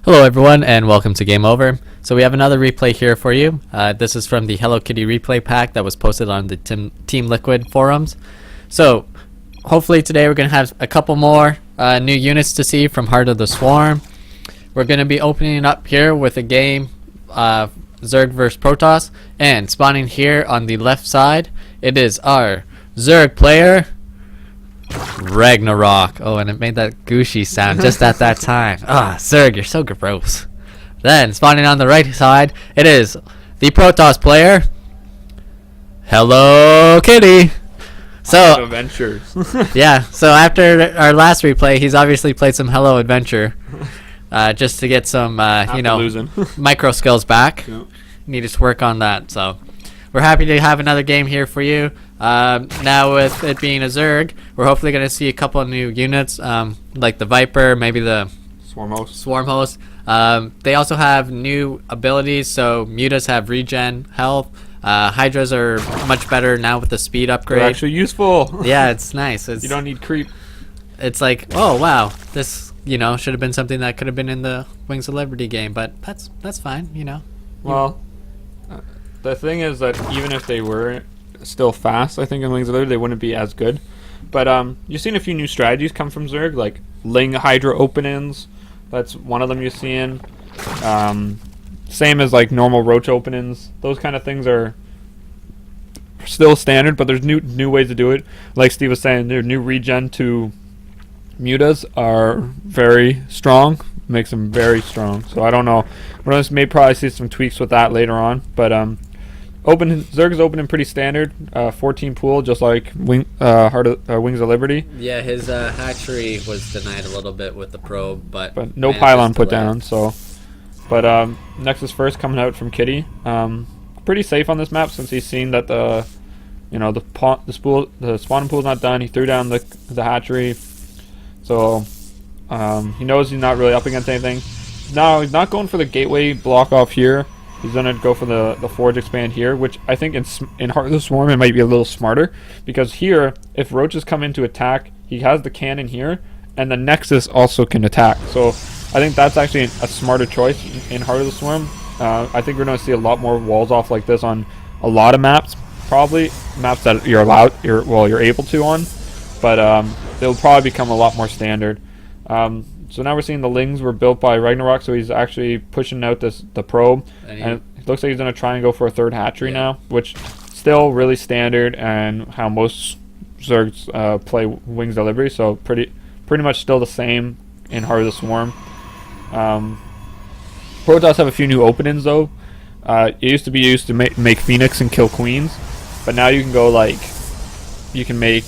Hello everyone and welcome to Game Over. So we have another replay here for you. This is from the HelloKitty Replay pack that was posted on the Team Liquid forums. So hopefully today we're going to have a couple more new units to see from Heart of the Swarm. We're going to be opening it up here with a game, Zerg vs Protoss, and spawning here on the left side, it is our Zerg player, Ragnarok. Oh, and it made that gushy sound just at that time. Ah, Zerg, you're so gross. Then, spawning on the right side, it is the Protoss player, HelloKitty. So, Adventures. yeah, so after our last replay, he's obviously played some Hello Adventure, just to get some, micro skills back. Yep. Needed to work on that, so we're happy to have another game here for you. Now with it being a Zerg, we're hopefully going to see a couple of new units, like the Viper, maybe the Swarm Host. They also have new abilities, so Mutas have regen health. Hydras are much better now with the speed upgrade. They're actually useful. Yeah, it's nice. You don't need creep. It's like, oh wow, this should have been something that could have been in the Wings of Liberty game, but that's fine, Well, the thing is that even if they were still fast, I think in Wings of Liberty they wouldn't be as good. But you've seen a few new strategies come from Zerg, like Ling Hydra openings. That's one of them you're seeing. Same as like normal Roach openings. Those kind of things are still standard, but there's new ways to do it. Like Steve was saying, their new regen to Mutas are very strong. Makes them very strong. So I don't know. We're going to probably see some tweaks with that later on. But Zerg is opening pretty standard. 14 pool, just like Wings of Liberty. Yeah, his hatchery was denied a little bit with the probe, but no pylon put down. So, but Nexus first coming out from Kitty. Pretty safe on this map since he's seen that the spawning pool's not done. He threw down the hatchery, so he knows he's not really up against anything. No, he's not going for the gateway block off here. He's going to go for the forge expand here, which I think in Heart of the Swarm it might be a little smarter, because here, if roaches come in to attack, he has the cannon here, and the Nexus also can attack. So I think that's actually a smarter choice in Heart of the Swarm. I think we're going to see a lot more walls off like this on a lot of maps, probably maps that you're able to on, but they'll probably become a lot more standard. So now we're seeing the Lings were built by Ragnarok, so he's actually pushing out the probe, and it looks like he's going to try and go for a third hatchery now, which still really standard and how most Zergs play Wings of Liberty, so pretty much still the same in Heart of the Swarm. Protoss have a few new openings though. It used to be used to make Phoenix and kill queens, but now you can go you can make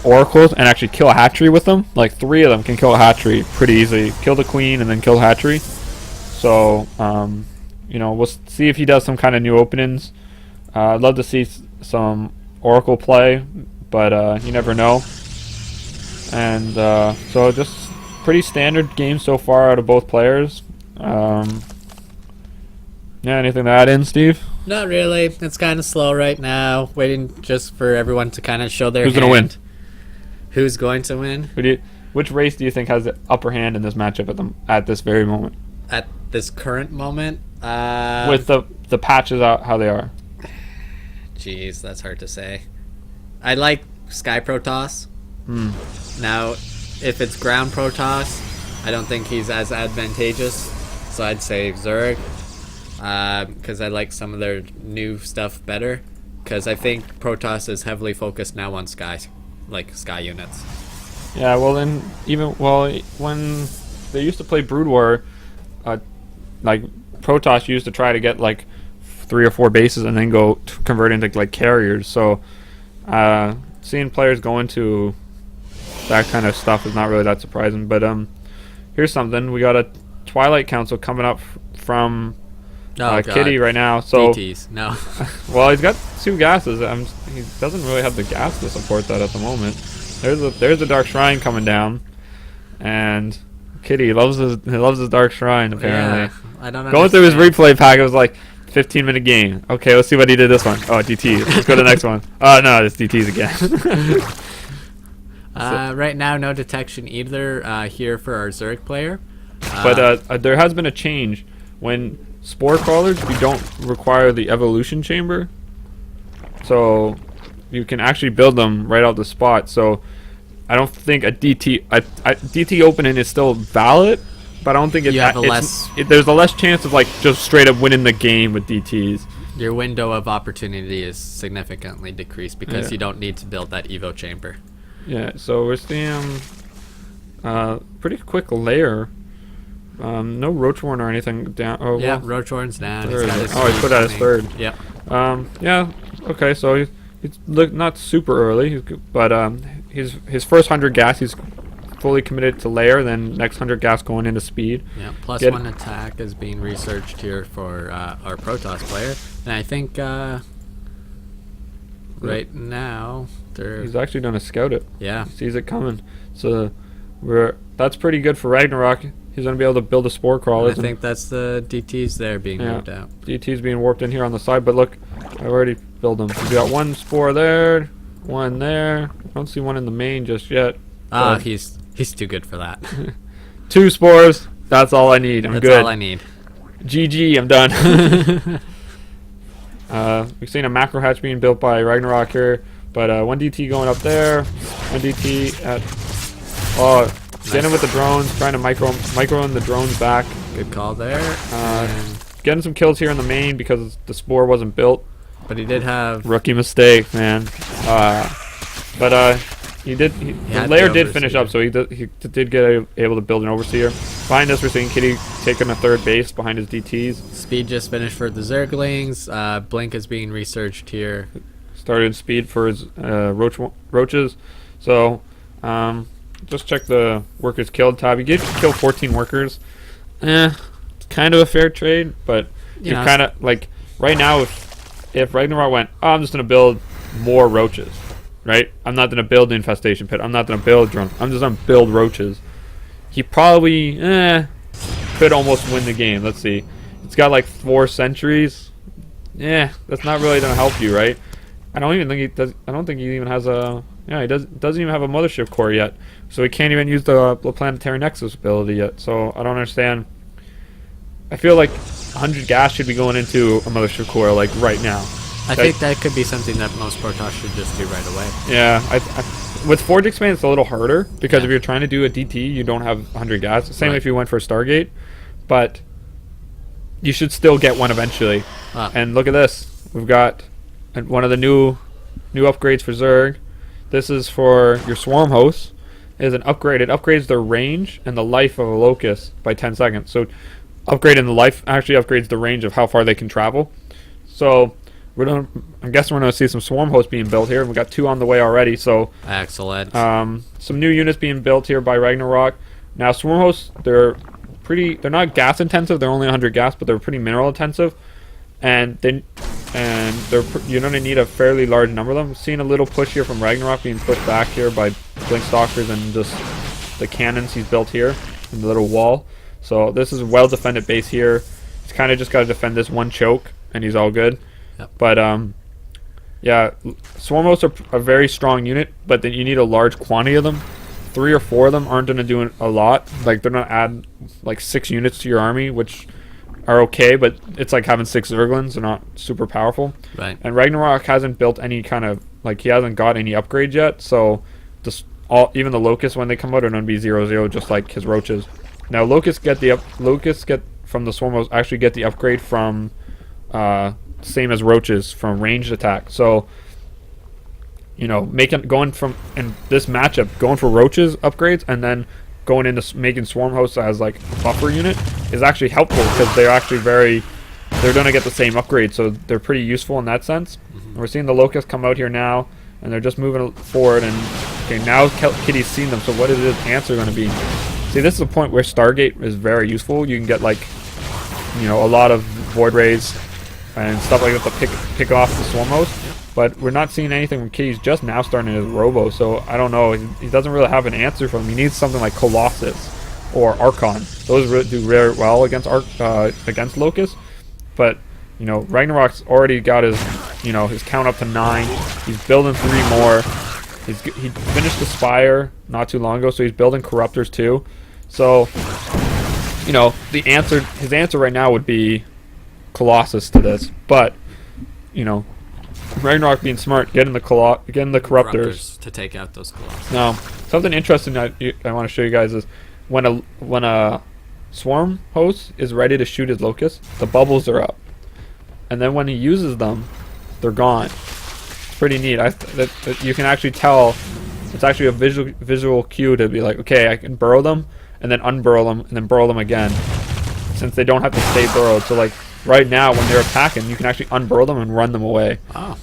oracles and actually kill a hatchery with them. Like 3 of them can kill a hatchery pretty easily. Kill the queen and then kill the hatchery. So we'll see if he does some kind of new openings. I'd love to see some oracle play, but you never know. And so just pretty standard game so far out of both players. Yeah, anything to add in, Steve? Not really. It's kind of slow right now, waiting just for everyone to kind of show their Who's going to win? Who's going to win? Which race do you think has the upper hand in this matchup at this very moment? At this current moment? With the patches out how they are. Jeez, that's hard to say. I like Sky Protoss. Now, if it's ground Protoss, I don't think he's as advantageous, so I'd say Zerg. Because I like some of their new stuff better. Because I think Protoss is heavily focused now on Sky units. Yeah, well then, when they used to play Brood War, like Protoss used to try to get like 3 or 4 bases and then go convert into like carriers. So seeing players go into that kind of stuff is not really that surprising. But here's something: we got a Twilight Council coming up from Kitty right now. So DTs. No. Well, he's got 2 gases. He doesn't really have the gas to support that at the moment. There's a Dark Shrine coming down, and Kitty loves his Dark Shrine apparently. Yeah, I don't know. Going through his replay pack, it was like 15-minute game. Okay, let's see what he did this one. Oh, DT. Let's go to the next one. Oh no, it's DTs again. Right now, no detection either here for our Zerg player. But there has been a change. When spore crawlers, you don't require the evolution chamber, so you can actually build them right out the spot. So I don't think a DT opening is still valid, but I don't think there's a less chance of like just straight up winning the game with DTs. Your window of opportunity is significantly decreased because you don't need to build that Evo chamber. Yeah, so we're seeing pretty quick layer. No Roachhorn or anything down. Oh, yeah, well, Roachhorn's down. He put out his third. Yep. Yeah. Okay, so he's not super early, but his first 100 gas, he's fully committed to layer. Then next 100 gas going into speed. Yeah. +1 attack is being researched here for our Protoss player, and I think right now he's actually going to scout it. Yeah. He sees it coming. So that's pretty good for Ragnarok. He's going to be able to build a spore crawler. I think that's the DTs there being moved out. DT's being warped in here on the side, but look, I already built them. We got one spore there, one there. I don't see one in the main just yet. He's too good for that. 2 spores. That's all I need. I'm good. That's all I need. GG. I'm done. We've seen a macro hatch being built by Ragnarok here, but one DT going up there. One DT at. Getting with the drones, trying to micro in the drones back. Good call there. Getting some kills here in the main because the spore wasn't built. But he did have rookie mistake, man. But the layer did finish up, so he did get able to build an overseer. Behind us, we're seeing Kitty taking a third base behind his DTs. Speed just finished for the Zerglings. Blink is being researched here. Started speed for his roaches. So. Just check the workers killed tab. You get to kill 14 workers. It's kind of a fair trade, but you're kind of like right now. If Ragnarok went, I'm just gonna build more roaches, right? I'm not gonna build the infestation pit. I'm not gonna build drone. I'm just gonna build roaches. He probably could almost win the game. Let's see. It's got like 4 sentries. Yeah, that's not really gonna help you, right? I don't even think he does. I don't think he even has a. Yeah, he doesn't even have a mothership core yet, so he can't even use the planetary nexus ability yet. So I don't understand. I feel like 100 gas should be going into a mothership core like right now. I think that could be something that most Protoss should just do right away. Yeah, with Forge Expand it's a little harder because if you're trying to do a DT, you don't have 100 gas. Same if you went for a Stargate, but you should still get one eventually. And look at this, we've got one of the new upgrades for Zerg. This is for your swarm hosts. It is an upgrade. It upgrades their range and the life of a locust by 10 seconds. So upgrading the life actually upgrades the range of how far they can travel. So I'm guessing we're going to see some swarm hosts being built here. We've got 2 on the way already. So excellent. Some new units being built here by Ragnarok. Now swarm hosts, they're not gas intensive. They're only 100 gas, but they're pretty mineral intensive. And you're going to need a fairly large number of them. Seeing a little push here from Ragnarok being pushed back here by Blink Stalkers and just the cannons he's built here in the little wall. So this is a well defended base here. He's kind of just got to defend this one choke and he's all good. Yep. But yeah, swarm hosts are a very strong unit, but then you need a large quantity of them. 3 or 4 of them aren't going to do a lot. Like they're going to add like 6 units to your army, which are okay, but it's like having 6 Zerglings. They're not super powerful. Right. And Ragnarok hasn't built any kind of he hasn't got any upgrades yet. So just even the locusts when they come out are going to be 0/0, just like his roaches. Now locusts get from the swarm hosts actually get the upgrade from same as roaches from ranged attack. So going from in this matchup going for roaches upgrades and then going into making swarm hosts as like a buffer unit is actually helpful because they're actually they're going to get the same upgrade, so they're pretty useful in that sense. And we're seeing the locusts come out here now and they're just moving forward, and okay, now Kitty's seen them, so what is his answer going to be? See, this is a point where Stargate is very useful. You can get a lot of void rays and stuff like that to pick off the swarm host. But we're not seeing anything from Kitty's just now starting his robo, so I don't know. He doesn't really have an answer for him. He needs something like Colossus or Archon. Those do very well against Locust. But Ragnarok's already got his count up to 9. He's building 3 more. He finished the Spire not too long ago, so he's building Corruptors too. So you know, his answer right now would be Colossus to this, but you know, Ragnarok being smart, getting the corruptors to take out those Colossus. Now, something interesting I want to show you guys is when a swarm host is ready to shoot his locust, the bubbles are up, and then when he uses them, they're gone. It's pretty neat. That you can actually tell. It's actually a visual cue to be like, okay, I can burrow them and then unburrow them and then burrow them again, since they don't have to stay burrowed. So like right now when they're attacking, you can actually unburrow them and run them away. Oh.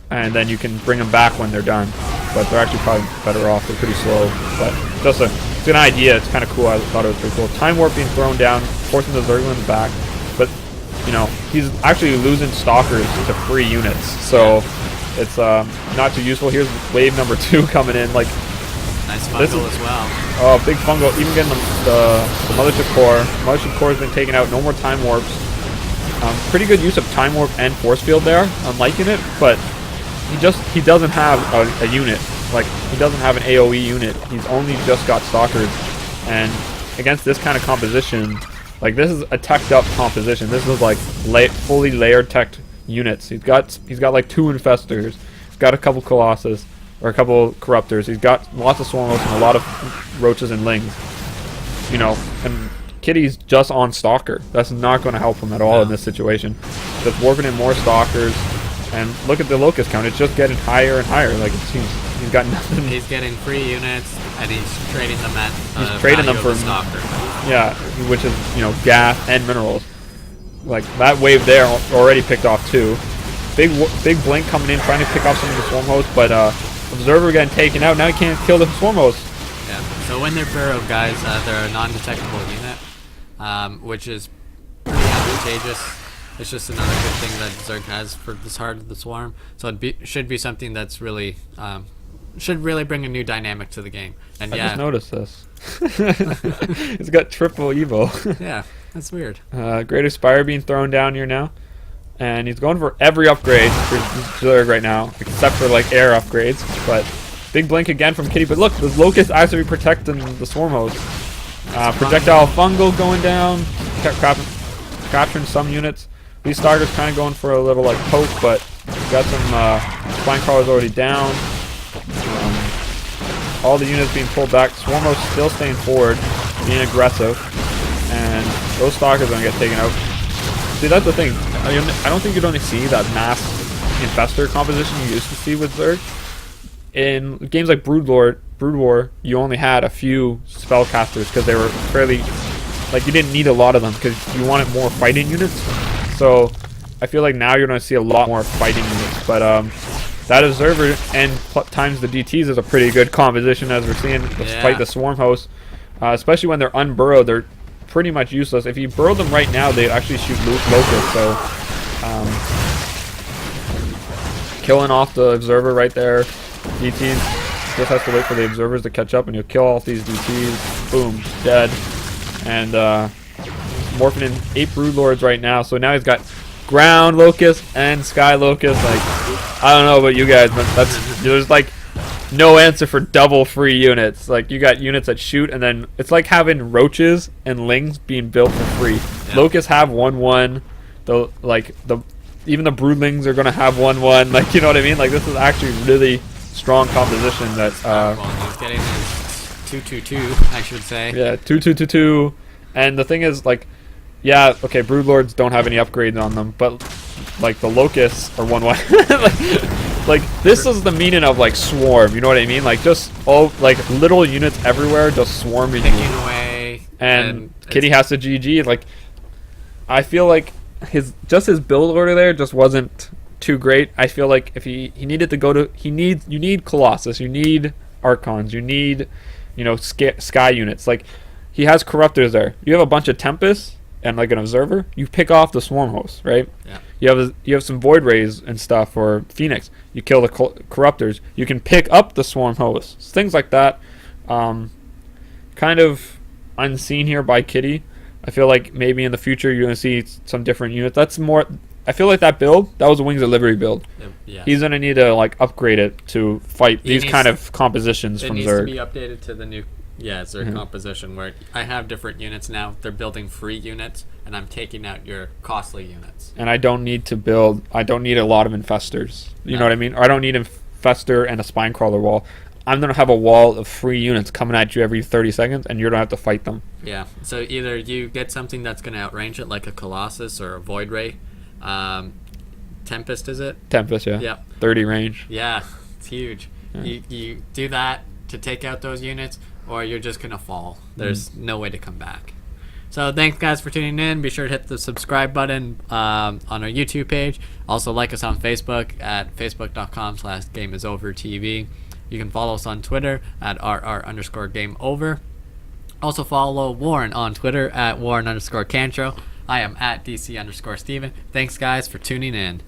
And then you can bring them back when they're done. But they're actually probably better off. They're pretty slow. But just it's an idea. It's kind of cool. I thought it was pretty cool. Time Warp being thrown down, forcing the Zerglings back. But, you know, he's actually losing Stalkers to free units. So it's not too useful. Here's wave number 2 coming in. Like, nice fungal as well. Oh, big fungal. Even getting the Mothership Core. Mothership Core has been taken out. No more Time Warps. Pretty good use of Time Warp and Force Field there. I'm liking it, but he doesn't have a unit. Like, he doesn't have an AoE unit. He's only just got Stalkers, and against this kind of composition, like, this is a teched up composition. This is like fully layered teched units. He's got like 2 Infestors. He's got a couple Colossus or a couple Corruptors. He's got lots of Swarmos and a lot of Roaches and Lings. You know, and Kitty's just on Stalker. That's not going to help him at all in this situation. Just warping in more Stalkers. And look at the Locust count. It's just getting higher and higher. Like, it seems he's got nothing. He's getting free units, and he's trading them at he's trading them for Stalker. Yeah, which is, you know, gas and minerals. Like, that wave there already picked off 2. Big blink coming in, trying to pick off some of the swarm hosts, but Observer getting taken out. Now he can't kill the swarm hosts. Yeah. So when they're burrowed, guys, they're a non-detectable unit, which is pretty advantageous. It's just another good thing that Zerg has for this Heart of the Swarm. So it should be something that's really should really bring a new dynamic to the game. And I just noticed this. It's got triple evo. Yeah, that's weird. Greater Spire being thrown down here now, and he's going for every upgrade for Zerg right now, except for like air upgrades. But big blink again from Kitty. But look, the Locust actually protecting the Swarm host. Projectile fungal going down, capturing some units. These Stalkers kind of going for a little like poke, but got some Spine Crawlers already down. All the units being pulled back. Swarmos still staying forward, being aggressive, and those Stalkers are going to get taken out. See, that's the thing. I don't think you'd only see that mass Infestor composition you used to see with Zerg. In games like Brood War, you only had a few spellcasters because they were fairly, like, you didn't need a lot of them because you wanted more fighting units. So I feel like now you're going to see a lot more fighting units. But that Observer and times the DTs is a pretty good composition, as we're seeing fight the Swarm host. Especially when they're unburrowed, they're pretty much useless. If you burrow them right now, they actually shoot Locusts. So killing off the Observer right there. DTs just has to wait for the Observers to catch up, and you'll kill all these DTs. Boom, dead. And morphing in 8 Broodlords right now. So now he's got Ground Locust and Sky Locust. Like, I don't know about you guys, but there's like no answer for double free units. Like, you got units that shoot, and then it's like having Roaches and Lings being built for free. Yeah. Locusts have 1/1. Even the Broodlings are gonna have 1/1. Like, you know what I mean? Like, this is actually really strong composition that he's getting his 2/2/2, I should say. Yeah, 2/2/2/2. And the thing is, like, yeah, okay, Broodlords don't have any upgrades on them, but like the Locusts are 1/1. like this is the meaning of like swarm. You know what I mean? Like, just all like little units everywhere just swarming picking away, and Kitty has to GG. Like, I feel like his build order there just wasn't too great. I feel like if he needed to go to you need Colossus, you need Archons, you need, you know, sky units. Like, he has Corruptors there. You have a bunch of Tempests and like an Observer. You pick off the Swarm host, right? Yeah. You have some Void Rays and stuff, or Phoenix. You kill the Corruptors. You can pick up the Swarm hosts. Things like that. Kind of unseen here by Kitty. I feel like maybe in the future you're going to see some different units. That's more. I feel like that build, that was a Wings of Liberty build. Yeah. He's going to need to like upgrade it to fight these kind of compositions from Zerg. It needs to be updated to the new Yeah, it's their Mhm. composition where I have different units now. They're building free units, and I'm taking out your costly units. And I don't need a lot of infestors. You No. know what I mean? Or I don't need infestor and a spine crawler wall. I'm going to have a wall of free units coming at you every 30 seconds, and you're going to have to fight them. Yeah, so either you get something that's going to outrange it, like a Colossus or a Void Ray. Tempest, is it? Tempest, yeah. Yep. 30 range. Yeah, it's huge. Yeah. You do that to take out those units, or you're just going to fall. There's no way to come back. So thanks, guys, for tuning in. Be sure to hit the subscribe button on our YouTube page. Also, like us on Facebook at facebook.com/GameIsOverTV. You can follow us on Twitter at RR_GameOver. Also follow Warren on Twitter at Warren_Cantro. I am at DC_Steven. Thanks, guys, for tuning in.